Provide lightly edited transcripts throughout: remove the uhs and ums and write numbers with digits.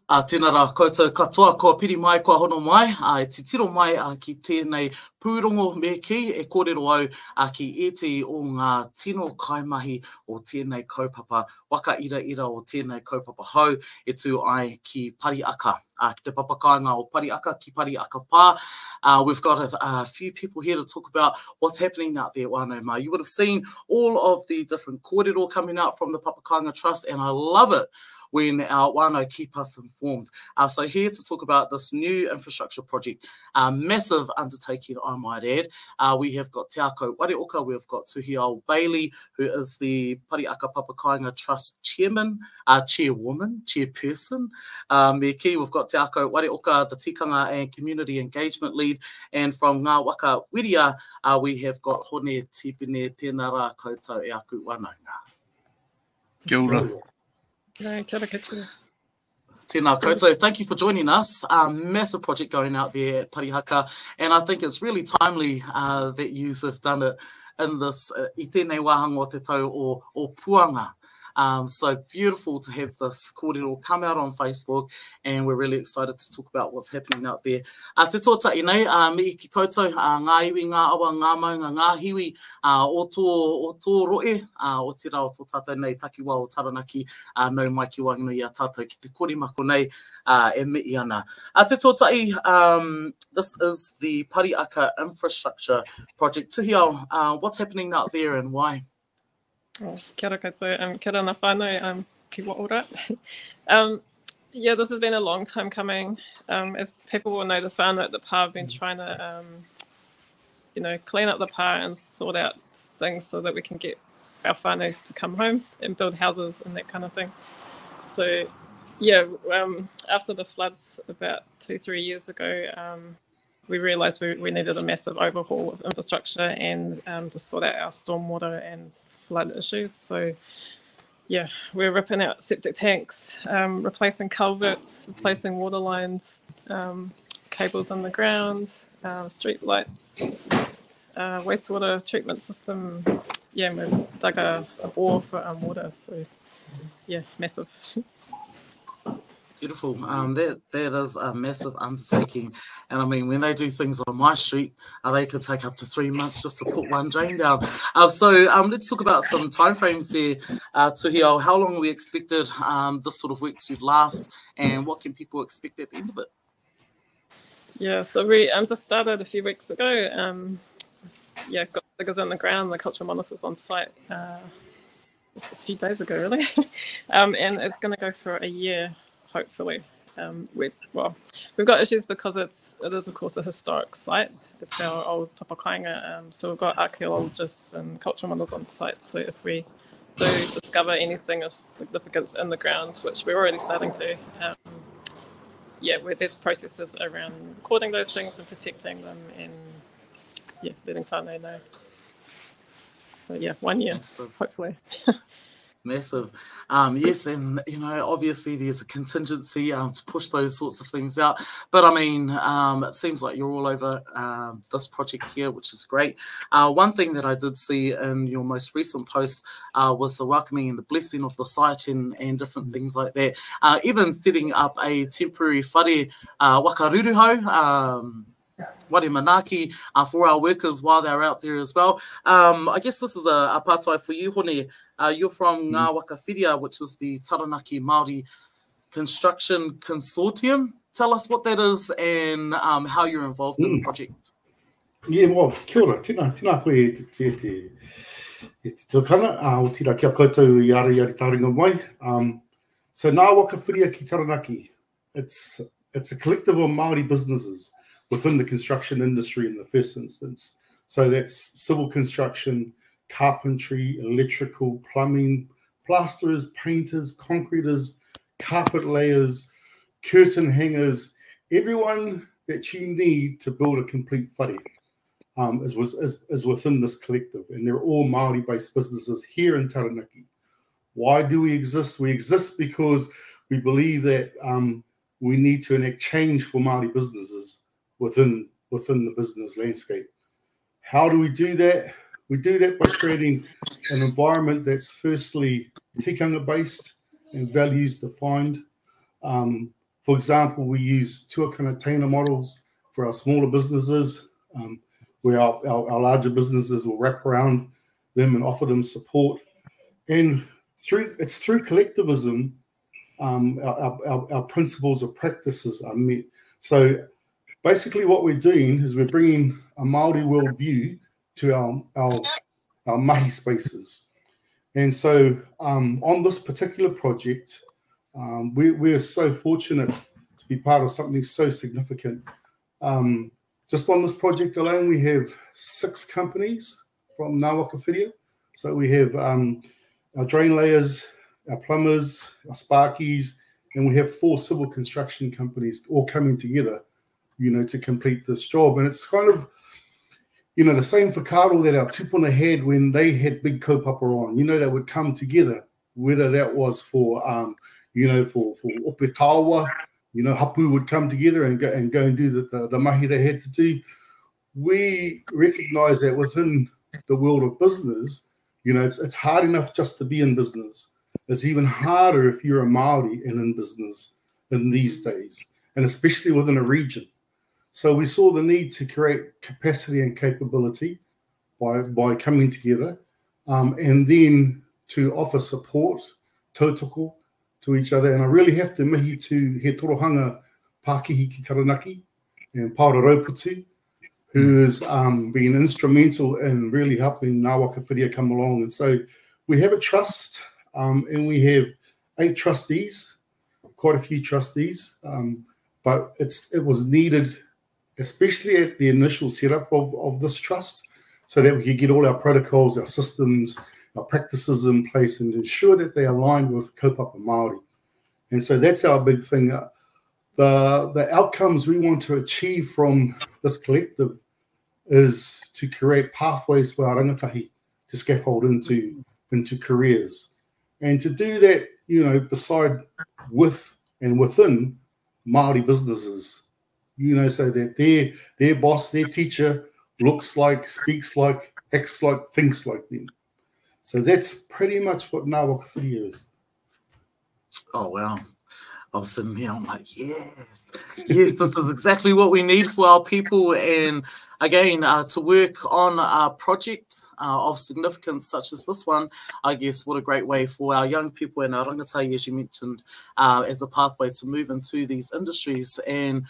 Tēnā rā koutou katoa, kua piri mai, kua hono mai, e te tiro mai ki tēnei pūrongo me ki, e kōrero au ki eti o ngā tino kaimahi o tēnei kaupapa, waka ira o tēnei kaupapa hau, e tū ai ki Parihaka, ki te papakāinga o Parihaka, ki Parihaka Pā. We've got a few people here to talk about what's happening out there, wānau mai. You would have seen all of the different kōrero coming out from the Papakāinga Trust, and I love it when our wānau keep us informed. So here to talk about this new infrastructure project, massive undertaking, I might add. We have got Te Akau Wharehoka, we've got Tuhi-Ao Bailey, who is the Parihaka Papakāinga Trust Chairman, Chairperson. Me ki, we've got Te Akau Wharehoka, the Tikanga and Community Engagement Lead, and from Ngā Waka Whiria, we have got Hone Tipene, tēnā rā koutou e aku wānanga. Kia ora. Tēnā koutou, thank you for joining us. Massive project going out there at Parihaka, and I think it's really timely that you have done it in this I tēnei wāhanga o te tau o Puanga. So beautiful to have this kōrero come out on Facebook, and we're really excited to talk about what's happening out there. Te tōtai nei, me ki koutou, ngā iwi, ngā awa, ngā maunga, ngā hiwi, o tō roe, o te rā o tō tātou nei, takiwa o Taranaki, nau mai ki wanganui a tātou ki te korimako nei, e mii ana. Te tōtai, this is the Parihaka Infrastructure Project. Tuhi-Ao, what's happening out there and why? Kia ora koutou, kia ora nā whānau, ki wa ora. Yeah, this has been a long time coming. As people will know, the whānau at the pā have been trying to, clean up the pā and sort out things so that we can get our whānau to come home and build houses and that kind of thing. So, yeah, after the floods about 2-3 years ago, we realised we needed a massive overhaul of infrastructure and to sort out our stormwater and flood issues. So yeah, we're ripping out septic tanks, replacing culverts, replacing water lines, cables on the ground, street lights, wastewater treatment system. Yeah, we dug a bore for water. So yeah, massive. Beautiful. That is a massive undertaking. And I mean, when they do things on my street, they could take up to 3 months just to put one drain down. So let's talk about some timeframes there, Tuhi-Ao. How long are we expected this sort of work to last, and what can people expect at the end of it? Yeah, so we just started a few weeks ago. Yeah, got diggers on the ground, the cultural monitors on site just a few days ago, really. And it's going to go for a year. Hopefully, we've got issues because it is of course a historic site. It's our old Papakāinga, so we've got archaeologists and cultural monitors on site. So if we do discover anything of significance in the ground, which we're already starting to, there's processes around recording those things and protecting them, and letting whānau know. So yeah, 1 year, hopefully. Massive. Yes, and obviously there's a contingency to push those sorts of things out. But I mean, it seems like you're all over this project here, which is great. One thing that I did see in your most recent post was the welcoming and the blessing of the site and different things like that. Even setting up a temporary whare wakaruruhau, wari manaki for our workers while they're out there as well. I guess this is a pātai for you, Hone. You're from Ngā Waka Whiria, which is the Taranaki Māori Construction Consortium. Tell us what that is and how you're involved in the project. Yeah, well, kia ora. Tēnā koe e te tūkana. O tira kia koutou i ari taringa mai. So Ngā Waka Whiria ki Taranaki, it's a collective of Māori businesses within the construction industry in the first instance. So that's civil construction, carpentry, electrical, plumbing, plasterers, painters, concreters, carpet layers, curtain hangers, everyone that you need to build a complete whare is within this collective, and they're all Māori-based businesses here in Taranaki. Why do we exist? We exist because we believe that we need to enact change for Māori businesses within the business landscape. How do we do that? We do that by creating an environment that's firstly tikanga based and values defined, For example, we use tuakana models for our smaller businesses, where our larger businesses will wrap around them and offer them support. And it's through collectivism, our principles of practices are met. So basically what we're doing is we're bringing a Māori worldview to our mahi spaces. And so on this particular project, we're so fortunate to be part of something so significant. Just on this project alone, we have 6 companies from Ngā Waka Whiria. So we have our drain layers, our plumbers, our sparkies, and we have 4 civil construction companies all coming together, to complete this job. And it's kind of, the same whakaaro that our tupuna had when they had big kaupapa on. They would come together, whether that was for, for Opetawa, hapu would come together and go and do the mahi they had to do. We recognise that within the world of business, it's hard enough just to be in business. It's even harder if you're a Māori and in business in these days, and especially within a region. So we saw the need to create capacity and capability by coming together, and then to offer support, tautoko, to each other. And I really have to mihi to He Torohanga Pākihi ki Taranaki and Paora Rauputu, who has been instrumental in really helping Ngā Waka Whiria come along. And so we have a trust, and we have 8 trustees, quite a few trustees, but it was needed, especially at the initial setup of this trust, so that we could get all our protocols, our systems, our practices in place and ensure that they align with kaupapa Māori. And so that's our big thing. The outcomes we want to achieve from this collective is to create pathways for our rangatahi to scaffold into careers. And to do that, beside with and within Māori businesses, so that their boss, their teacher looks like, speaks like, acts like, thinks like them. So that's pretty much what Ngā Waka Whiria is. Oh, wow. I was sitting here, I'm like, yes, this is exactly what we need for our people. And again, to work on a project of significance such as this one, I guess what a great way for our young people and our rangatai, as you mentioned, as a pathway to move into these industries. And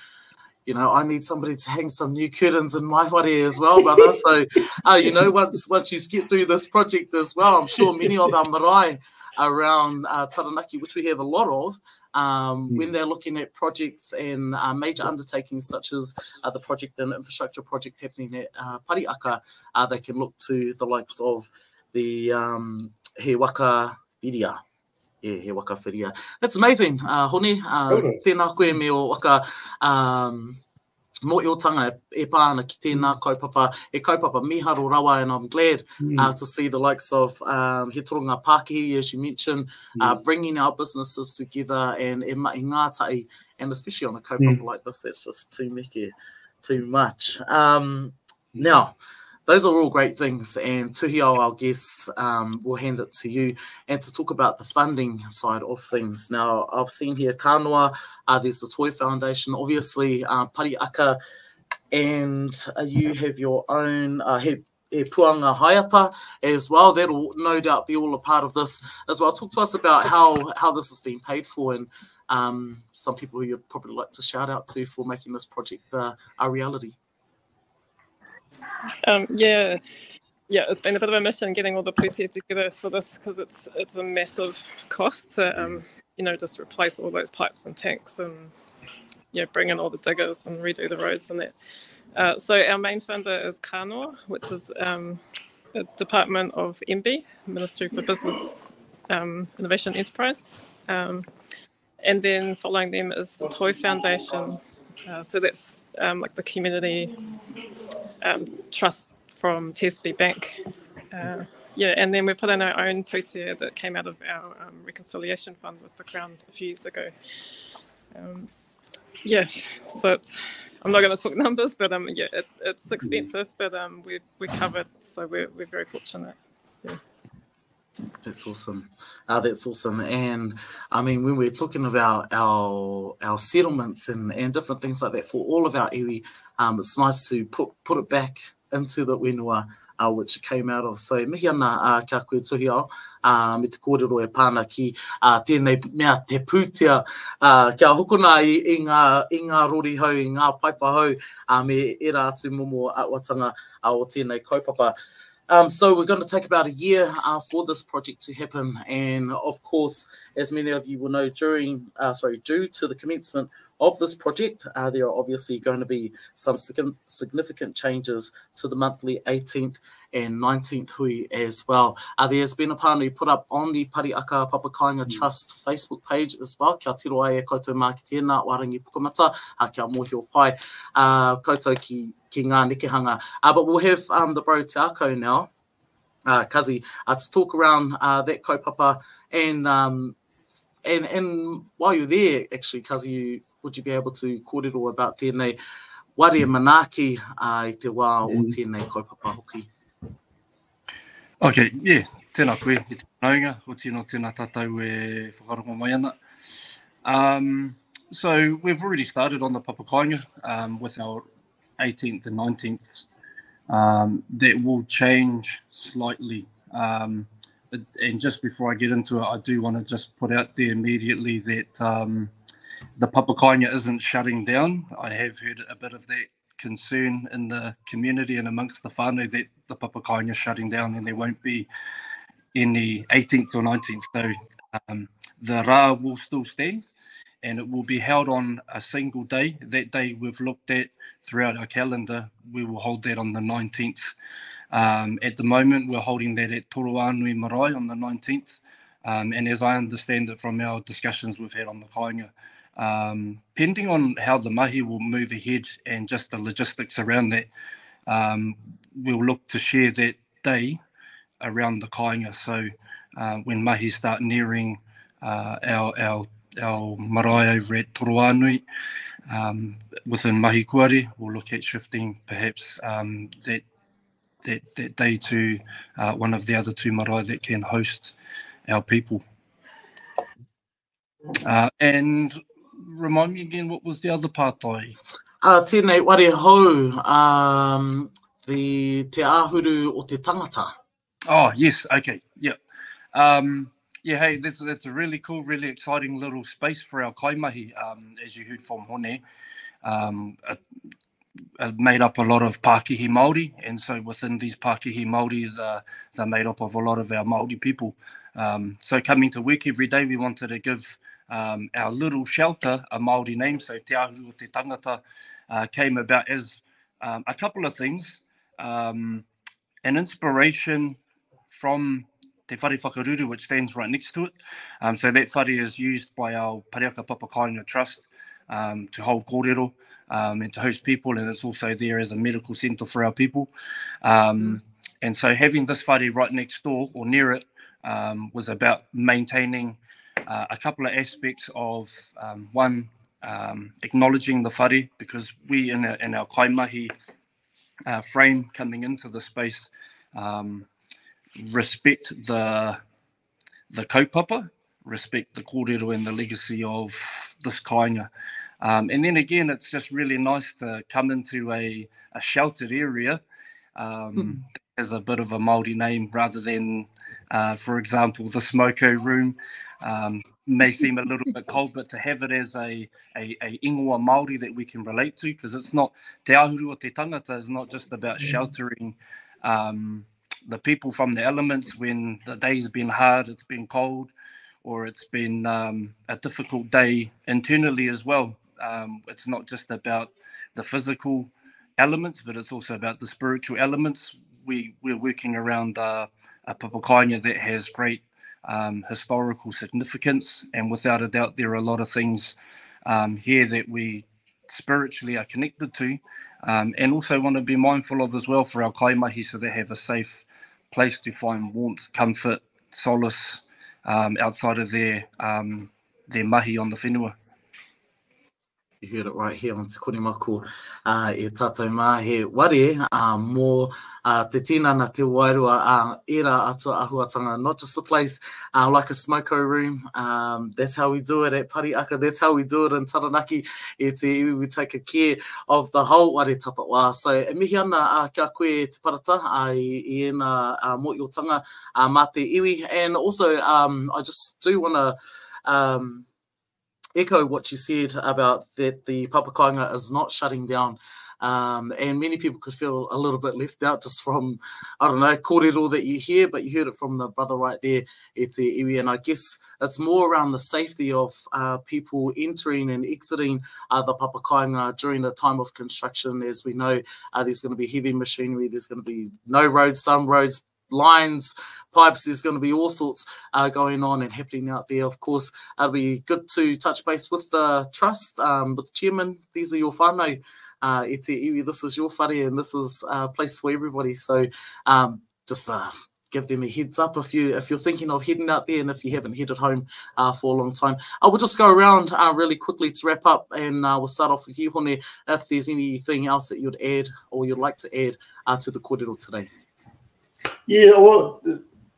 I need somebody to hang some new curtains in my whare as well, brother. So, once you get through this project as well, I'm sure many of our marae around Taranaki, which we have a lot of, when they're looking at projects and major undertakings such as the project and infrastructure project happening at Parihaka, they can look to the likes of the He Waka Whiria. Yeah, He Waka Whiria. That's amazing, Hone. Tēnā koe me o waka mōiotanga e pāna ki tēnā kaupapa, e kaupapa miharo rawa, and I'm glad to see the likes of He Toronga Pākihi, as you mentioned, bringing our businesses together and e mai ngātai, and especially on a kaupapa like this, that's just too meke, too much. Now, those are all great things, and Tuhi-Ao, our guests, will hand it to you and to talk about the funding side of things. Now, I've seen here Kānoa, there's the Toi Foundation, obviously Parihaka, and you have your own He Puanga Haiapa as well. That'll no doubt be all a part of this as well. Talk to us about how this has been paid for, and some people who you'd probably like to shout out to for making this project a reality. It's been a bit of a mission getting all the putia together for this, because it's a massive cost to just replace all those pipes and tanks and bring in all the diggers and redo the roads and that. So our main funder is Kānoa, which is a department of MB, Ministry for Business, Innovation Enterprise. And then following them is the Toi Foundation. So that's like the community trust from TSB Bank. And then we put in our own putia that came out of our reconciliation fund with the Crown a few years ago. So I'm not going to talk numbers, but it's expensive, but we're covered, so we're very fortunate. That's awesome. That's awesome. And I mean, when we're talking about our settlements and different things like that for all of our iwi, it's nice to put it back into the whenua which it came out of. So mihi ana kia koe Tuhi-Ao, me te kōrero e pāna ki tēnei mea te pūtea kia hokona i ngā rori hau, i ngā paipa hau, me era atu momo atwatanga o tēnei kaupapa. So we're going to take about a year for this project to happen, and of course, as many of you will know, due to the commencement of this project, there are obviously going to be some significant changes to the monthly 18th and 19th hui as well. There's been a pānui put up on the Parihaka Papakāinga Trust Facebook page as well. Kia tiro ai e koutou mā ki tēnā warangi pukamata, kia mōhio pai, koutou ki ngā nekehanga. But we'll have the bro Te Akau now, Kazi, to talk around that kaupapa, and while you're there, actually, Kazi, would you be able to kōrero about tēnei ware manaaki I te wā o tēnei kaupapa hoki? Okay, yeah, tēnā koe, i te whanaunga, o tino tēnā tātou e whakarongo mai ana. So we've already started on the Papakāinga with our 18th and 19th. That will change slightly. And just before I get into it, I do want to just put out there immediately that the Papakāinga isn't shutting down. I have heard a bit of that concern in the community and amongst the whānau that the Papakāinga is shutting down and there won't be any 18th or 19th. So the rā will still stand, and it will be held on a single day. That day we've looked at throughout our calendar. We will hold that on the 19th. At the moment, we're holding that at Toroanui Marae on the 19th. And as I understand it from our discussions we've had on the kāinga, depending on how the mahi will move ahead and just the logistics around that, we'll look to share that day around the kāinga. So when mahi start nearing our marae over at Toroanui, within mahi kuare, we'll look at shifting perhaps that day to one of the other two marae that can host our people. And remind me again, what was the other pātai? Tēnei ware hau, the te āhuru o te tangata. Oh, yes, okay, yeah. Yeah, hey, that's a really cool, really exciting little space for our kaimahi, as you heard from Hone. Made up a lot of Pākehī Māori, and so within these Pākehī Māori, they're made up of a lot of our Māori people. So coming to work every day, we wanted to give our little shelter a Māori name. So Te Āhuru o Te Tangata came about as a couple of things. An inspiration from Te Whare Whakaruru, which stands right next to it. So that whare is used by our Parihaka Papakāinga Trust to hold kōrero and to host people, and it's also there as a medical centre for our people. And so having this whare right next door or near it was about maintaining a couple of aspects of one, acknowledging the whare, because we in our kaimahi frame coming into the space respect the kaupapa, respect the kōrero and the legacy of this kāinga. And then again, it's just really nice to come into a sheltered area as a bit of a Māori name rather than, for example, the smoko room. May seem a little bit cold, but to have it as a ingoa Māori that we can relate to, because it's not, Te Āhuru o Te Tangata is not just about sheltering the people from the elements when the day's been hard, it's been cold, or it's been a difficult day internally as well. It's not just about the physical elements, but it's also about the spiritual elements. We're working around a Papakāinga that has great historical significance, and without a doubt there are a lot of things here that we spiritually are connected to, and also want to be mindful of as well for our kaimahi, so they have a safe place to find warmth, comfort, solace outside of their mahi on the whenua. You heard it right here on Te Konimaku e tātou mā he ware mō te tinana te wairua era atua ahuatanga, not just a place like a smoko room. That's how we do it at Parihaka, that's how we do it in Taranaki. E te iwi, we take a care of the whole ware tapawa. So e mihi ana kia koe te parata i ena mo'iotanga mā te iwi. And also I just do want to echo what you said about that the Papakāinga is not shutting down. And many people could feel a little bit left out just from, I don't know, kōrero that you hear, but you heard it from the brother right there, e te iwi. And I guess it's more around the safety of people entering and exiting the Papakāinga during the time of construction. As we know, there's going to be heavy machinery, there's going to be no roads, some roads, lines, pipes, there's going to be all sorts going on and happening out there. Of course, it'll be good to touch base with the trust, with the chairman. These are your whānau, e te iwi, this is your whare and this is a place for everybody. So just give them a heads up if you're thinking of heading out there and if you haven't headed home for a long time. I will just go around really quickly to wrap up, and we'll start off with you, Hone, if there's anything else that you'd add or you'd like to add to the kōrero today. Yeah, well,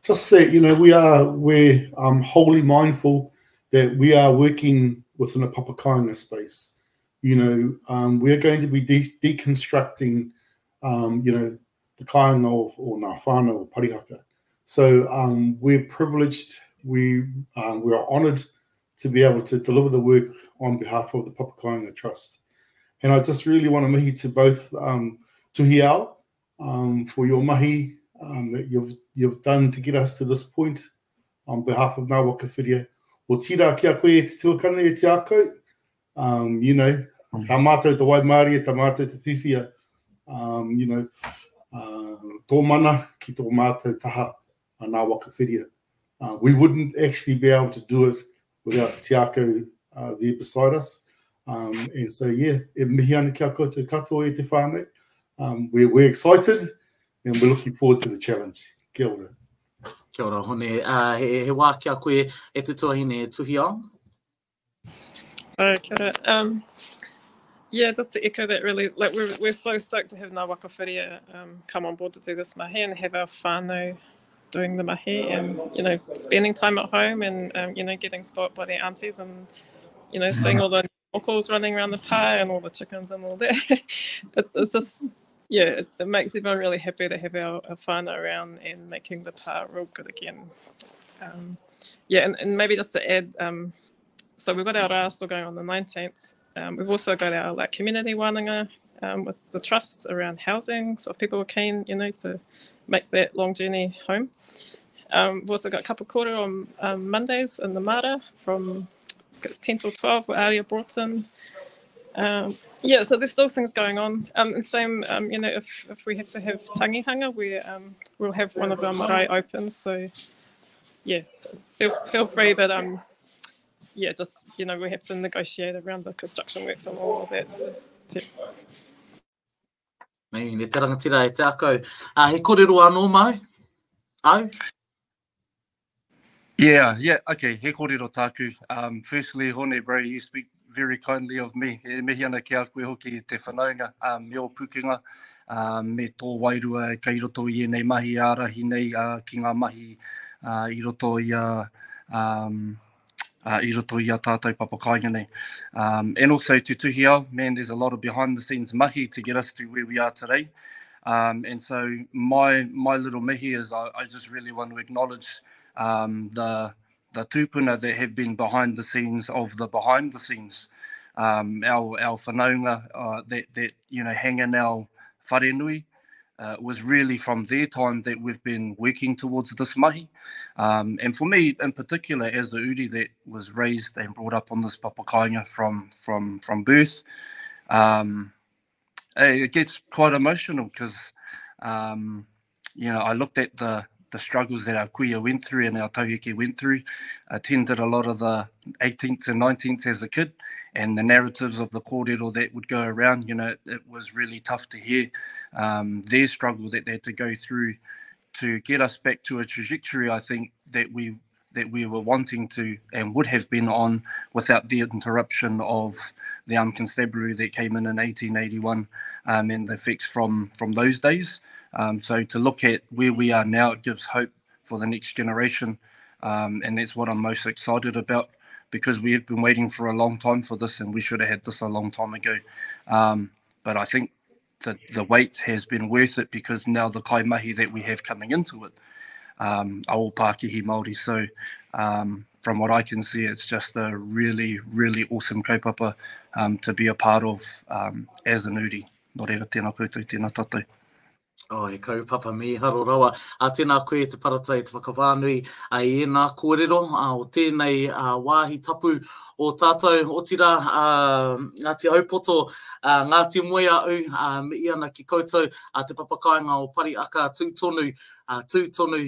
just that, you know, we're wholly mindful that we are working within a Papakāinga space. You know, we're going to be deconstructing, you know, the kāinga or ngā whānau or Parihaka. So we're privileged, we're honoured to be able to deliver the work on behalf of the Papakāinga Trust. And I just really want to mihi to both Tuhi-Ao for your mahi that you've done to get us to this point on behalf of Ngā Waka Whiria. O tira kia koe e te tuakana e te Akau. You know, tā mātou te Waimārie, tā mātou te whiwhia. You know, tō mana ki tō mātou taha a Ngā Waka Whiria. We wouldn't actually be able to do it without Te Akau there beside us. And so, yeah, e mihi ana kia koutou katoa e te whānau. We're excited and we're looking forward to the challenge. Kia ora. Kia ora, Hone. He wā kia koe e te tuahine Tuhi-Ao? Kia ora. Yeah, just to echo that, really, like we're so stoked to have Ngā Waka Whiria come on board to do this mahi and have our whānau doing the mahi and, you know, spending time at home and, you know, getting spoilt by their aunties and, you know, seeing all the mokos running around the pā and all the chickens and all that. It's just, yeah, it makes everyone really happy to have our whānau around and making the pā real good again. Yeah, and maybe just to add, so we've got our rā still going on the 19th. We've also got our like community wānanga with the trust around housing, so if people are keen, you know, to make that long journey home. We've also got a couple kōrero on Mondays in the Mara from it's 10 till 12 with Aria Broughton. Yeah, so there's still things going on. And same, you know, if we have to have tangihanga, we'll have one of our marae open. So yeah, feel free, but yeah, just, you know, we have to negotiate around the construction works and all of that. So, yeah. Nei, ne te rangatira e te Akau. He kōrero anō mai? Au? Yeah, okay, he kōrero tāku. Firstly, Hone, bro, you speak very kindly of me. E mihi ana ki a koe hoki te whanaunga, me o pukinga, me tō wairua ka i roto i nei mahi ārahi nei ki ngā mahi i roto i a tātou Papakāinga nei. And also to Tuhi-Ao, man, there's a lot of behind the scenes mahi to get us to where we are today. And so my little mihi is I just really want to acknowledge the tūpuna that have been behind the scenes of the behind the scenes. Our whanaunga that you know hang in our wharenui was really from their time that we've been working towards this mahi. And for me in particular, as the uri that was raised and brought up on this Papakāinga from birth, it gets quite emotional because you know, I looked at the struggles that our kuia went through and our tauheke went through. I attended a lot of the 18th and 19th as a kid, and the narratives of the kōrero that would go around, you know, it was really tough to hear their struggle that they had to go through to get us back to a trajectory, I think, that we were wanting to and would have been on without the interruption of constabulary that came in 1881 and the effects from those days. So to look at where we are now, it gives hope for the next generation, and that's what I'm most excited about, because we have been waiting for a long time for this, and we should have had this a long time ago. But I think that the wait has been worth it, because now the kaimahi that we have coming into it are all Pākehā Māori. So from what I can see, it's just a really, really awesome kaupapa to be a part of as an uri. Nō reira, tēnā koutou, tēnā tātou. He kaupapa me haro rawa. Tēnā koe te paratai te whakawānui i ēnā kōrero o tēnei wāhi tapu o tātou o tira Ngāti Haupoto, Ngāti Moia au, me iana ki koutou, te papakāinga o Parihaka tūtonu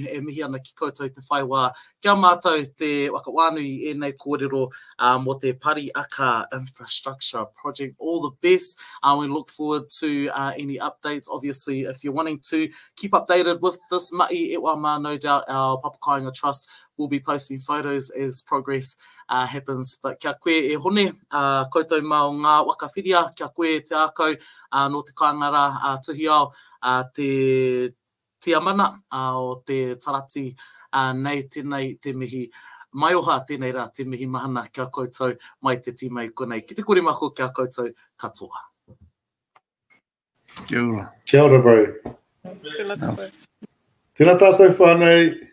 e mihi ana ki koutou te whaiwā. Kia mātou te wakawānui e nei kōrero mo te Parihaka Infrastructure Project. All the best. We look forward to any updates. Obviously, if you're wanting to keep updated with this mai e wā, no doubt our Papakāinga Trust will be posting photos as progress happens. But kia koe e hone, koutou mao Ngā Waka Whiria, kia koe te Akau no te kāngara Tuhi-Ao, te tiamana o te tarati nei tēnei te mihi. Mai oha tēnei rā, te mihi mahana kia koutou mai te tīmei konei. Ki te kore mako kia koutou katoa. Kia ora. Kia ora, bro. Tēnā tātou. Tēnā tātou whānei.